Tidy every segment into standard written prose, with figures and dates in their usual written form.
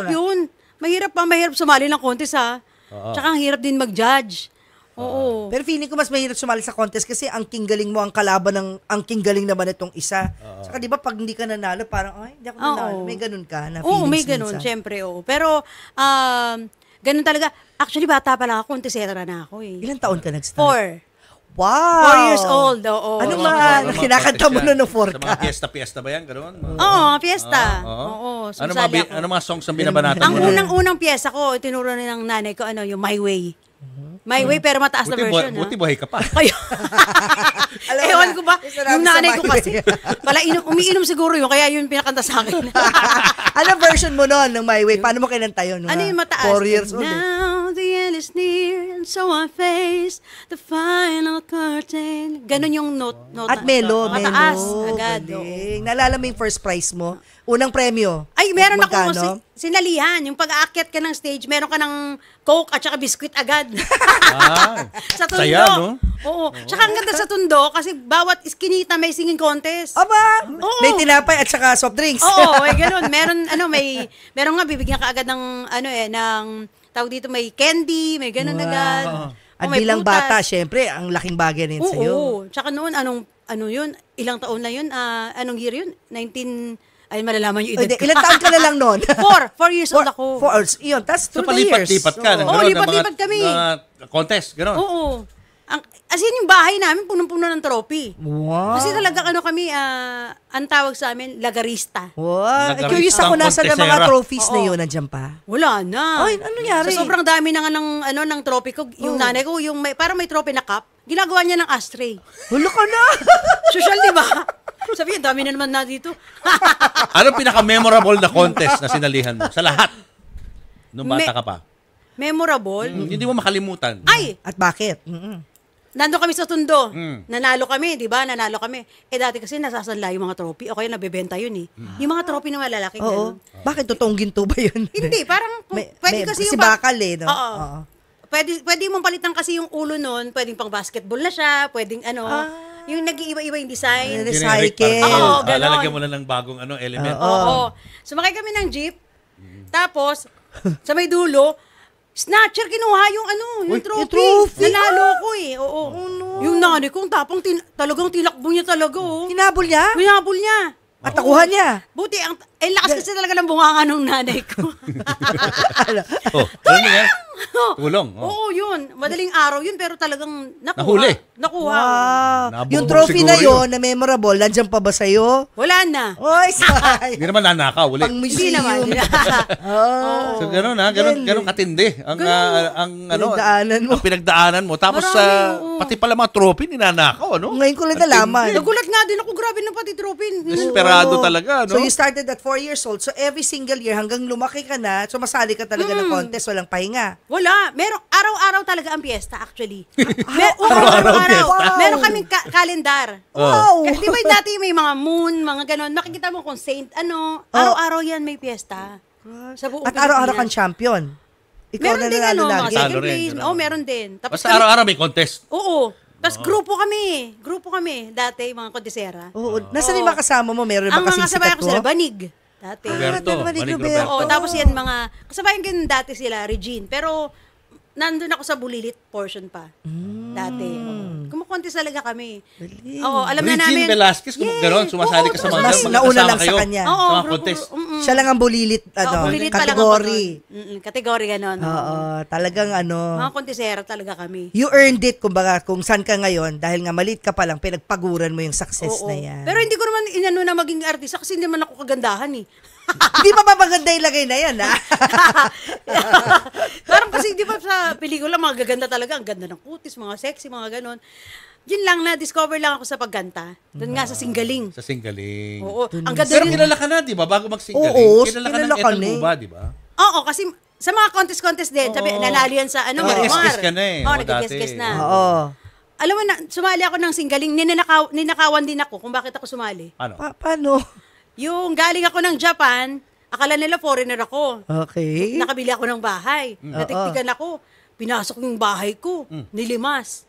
mahirap yun. Mahirap sumali ng contest, ha? Tsaka ang hirap din mag-judge. Oo. Pero feeling ko mas mahirap sumali sa contest kasi ang king-galing mo, ang kalaban ng ang king-galing naman itong isa. Saka di ba pag hindi ka nanalo, parang, ay, hindi ako nanalo. May ganun ka na feelings. Oo, may ganun, syempre. Oo. Pero, ganun talaga. Actually, bata pa lang ako, contestera na ako eh. Ilang taon ka nag-start? 4. Wow! 4 years old, oo. Ano ba? Kinakanta mo na ng 4 Sa ka? mga fiesta-fiesta ba yan? Ganoon? Oo, fiesta. Oo, sumasali ako. Ano mga songs ang binabanatan Ang mo? unang pyesa ko, tinuro na ng nanay ko, yung My Way. My Way, pero mataas na version. Buti buhay ka pa. Kayo. Ewan ko ba, yung nanay ko kasi, umiinom siguro yun, kaya yun pinakanta sa akin. Ano version mo noon ng My Way? Paano mo kinanta yun? Ano yung mataas? 4 years old. Now the end is near, and so I face the final curtain. Ganon yung note. At melo. Mataas, agad. Galing. Naalala mo yung first prize mo? Unang premyo? Ay, meron Magkano? ako sinalihan. Yung pag-aakyat ka ng stage, meron ka ng Coke at saka biscuit agad. Sa tundo. Saya, no? Oo. Tsaka ang ganda sa tundo kasi bawat iskinita may singing contest. Aba! Oo. May tinapay at saka soft drinks. Oo, may ganun. Meron nga, bibigyan ka agad ng, ng, tawag dito, may candy, may ganun agad. At may bilang prutas. bata, syempre, ang laking bagay rin sa'yo. Oo. Tsaka noon, ano yun? Ilang taon na yun? Anong year yun? Ay, malalaman yung edad ko. Ilang taon ka na lang noon? 4 years old ako. 4 hours. Iyon, that's 2 So, years. palipat-lipat ka. Oo, lipat-lipat kami. Contest, gano'n. Oo. As in, yung bahay namin, punong-puno ng trophy. Wow. Kasi talaga, kami, ang tawag sa amin, lagarista. Wow. Lagarista Curious ako ang nasa ng mga kontesera. trophies na yun, nandiyan pa. Wala na. Ay, ano nangyari? Sa sobrang dami na nga ng trophy ko, yung nanay ko, parang may trophy na cup, ginagawa niya ng ashtray. Hulo ka na! Social, di ba? Sabi, ang dami na naman na dito. Anong pinaka-memorable na contest na sinalihan mo? Sa lahat. Nung bata ka pa. Memorable? Hindi mo makalimutan. Ay! At bakit? Nandun kami sa tundo. Nanalo kami, di ba? Nanalo kami. Dati kasi nasasanla yung mga trophy. O kaya nabebenta yun eh. Yung mga trophy ng malalaki. Oo. Bakit totoong ginto ba yun? Hindi, parang pwede kasi yung... Si bakal eh, no? Oo. Pwede mong palitan kasi yung ulo nun. Pwedeng pang basketball na siya. Pwedeng yung nag-iiba-iba yung design. Recycle. Oo, ganon. Lalagyan mo na ng bagong element. Oo. Sumakay kami ng jeep. Tapos, sa may dulo, snatcher, kinuha yung trophy. Nanalo ko eh. Oo. Yung nanay ko, tapang talagang tinakbo niya talaga. Hinabol niya? Hinabol niya. At nakuha niya? Buti, lakas kasi talaga ng bunganga ng nanay ko. Ano yan? Tulong. Oo, yun. Madaling araw yun, pero talagang Nahuli. Nakuha. Wow. Nabuhok Yung trophy siguro na yun, na memorable, nandiyan pa ba sa'yo? Wala na. Oy, say! Hindi naman nanakaw ulit. Pang Hindi naman. museum. So gano'n gano'n katindi Pinagdaanan mo. ang pinagdaanan mo. Tapos Marami, oo. pati pala mga trophy ninanakaw, ano? Ngayon ko lang nalaman. Nagulat nga din ako. Grabe na pati trophy. Desperado Oo. talaga, no? So you started at 4 years old. So every single year, hanggang lumaki ka na, sumasali ka talaga ng contest, walang pahinga. Wala. Araw-araw talaga ang piyesta, actually. Araw-araw piyesta? Meron kaming kalendar. Wow! Di ba dati may mga moon, mga ganon. Makikita mo kung saint, araw-araw yan may piyesta. Sa buong At araw-araw Pilipinas. kang champion. Ikaw Meron na din nanalo mga lagi. Talo second rin, place. ganun. Oo, meron din. Tapos Basta araw-araw may contest. Oo. Tapos grupo kami. Dati, mga kontesera. Oo. Nasaan yung mga kasama mo? Meron ba Ang kasing mga kasabay sikat ko sila, mo? Banig. Dati. Roberto. Manig Manig Roberto. Oo, tapos yan kasabayan ko yun dati sila, Regine. Pero, nandun ako sa Bulilit portion pa. Dati. Kumukontes talaga kami. Oo, alam na namin. Regine Velasquez, gano'n, sumasali ka sa mga Mas nauna lang sa kanya. Oo, sa mga grupo. contest. Siya lang ang bulilit, Bulilit pa lang category. ako doon. Category ganon. Oo, talagang Mga kontesera talaga kami. you earned it, kumbaga, kung saan ka ngayon, dahil nga maliit ka pa lang, pinagpaguran mo yung success Oo. na yan. Pero hindi ko naman inano na maging artista kasi hindi naman ako kagandahan eh. Hindi pa maganda ilagay na yan, ha? Parang kasi di ba sa pelikula, mga gaganda talaga. Ang ganda ng kutis, mga sexy, mga ganon. Yun lang, na-discover lang ako sa pagganta. Doon nga sa Singaling. Sa Singaling. Oo. Ang ganda Pero rin. kilala ka na, di ba? Bago mag-Singaling. Oo, kilala ka kilala ng ka Ethan na eh. Buba, di ba? Oo, kasi sa mga contest din. Sabi, nanalo yan sa Marimar. Nag-guest ka na eh. Oo, Oo, nag-guest dati. na. Oo. Alam mo na, sumali ako ng Singaling. Ninakawan din ako kung bakit ako sumali. Ano? Paano? Yung galing ako ng Japan, akala nila foreigner ako. Okay. Nakabili ako ng bahay. Natiktikan ako. Pinasok yung bahay ko. Nilimas.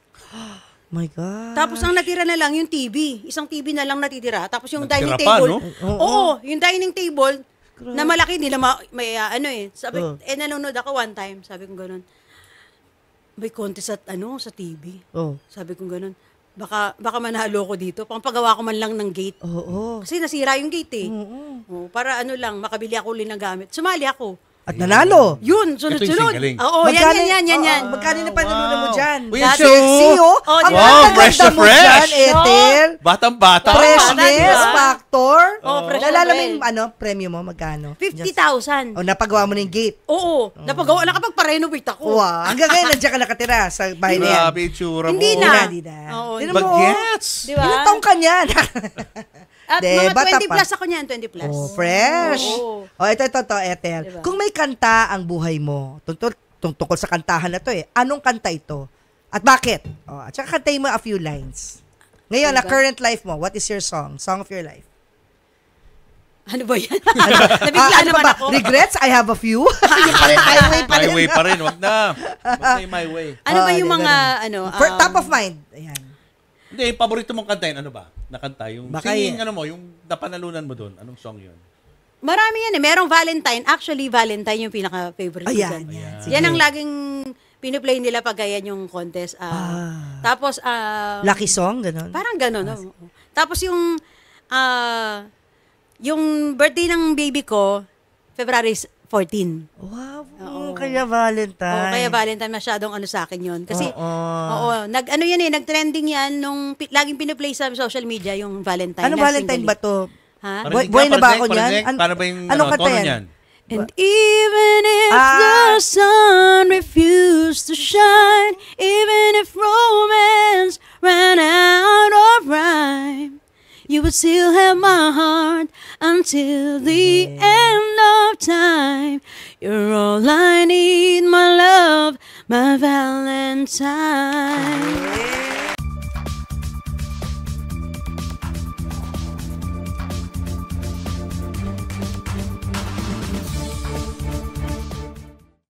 My God. Tapos ang natira na lang yung TV. Isang TV na lang natitira. Tapos yung Natira dining pa, table. no? Oo, yung dining table, Na malaki, nila may ano eh. Sabi, nanonood ako one time. Sabi ko ganun. May contest at sa TV. Sabi ko ganun. Baka manalo ko dito. Pangpagawa ko man lang ng gate. Kasi nasira yung gate eh. Para lang, makabili ako ulit ng gamit. Sumali ako. At nanalo. Yun, sunod-sunod. Ito yung Oo, yan. Magkano na panalunan mo dyan? Uy, Sexy, oh. Oh, Ang di ba? Wow, ganda-ganda fresh na mo fresh. dyan, Ethel. Batang-bata. Freshness Diba? factor. Fresh Nalala na mo fresh. yung premyo mo, magkano? 50,000. Napagawa mo na yung gate. Oo, napagawa, nakapagpa-renovate ako. Wow. Hanggang ngayon, nandiyan ka nakatira sa bahay na yan. Grabe, itsura mo. Hindi na. Hindi na. Oo, Tignan mo, Bagets. Di ba? Ilang taong ka niyan? At De, mga bata 20 pa. plus ako niyan, 20 plus. Oh, fresh. Oo. Ito, Ethel. Diba? Kung may kanta ang buhay mo, tungkol sa kantahan na to anong kanta ito? At bakit? At saka kantahin mo a few lines. Ngayon, na current life mo, what is your song? Song of your life? Ano ba yan? Nabigla naman ba? ako. Regrets? I have a few? Yung pa rin, highway pa rin. My way pa rin. Wag na. Wag na yung my way. Ano ba yung mga, Top of mind. Ayan. Hindi, yung paborito mong kantahin, ano ba? Nakanta. Yung Baka singing, yung napanalunan mo doon. Anong song yun? marami yan eh. Merong Valentine. Actually, Valentine yung pinaka-favorite ko Ayan, dyan. yan. Sige. Yan ang laging piniplay nila pag ganyan yung contest. Tapos, Lucky song, gano'n? parang gano'n. No? Tapos yung birthday ng baby ko, February 14. Wow, kaya Valentine. Kaya Valentine masyadong sa akin yun. Kasi, nag-trending yan nung laging piniplay sa social media yung Valentine. Ano Valentine ba to? Ha? Buhay na ba ako niyan? Paano ba yung anong kanta tono yan? niyan? And even if the sun refused to shine, even if romance ran out of rhyme, you would still have my heart until the end of time. You're all I need, my love, my Valentine.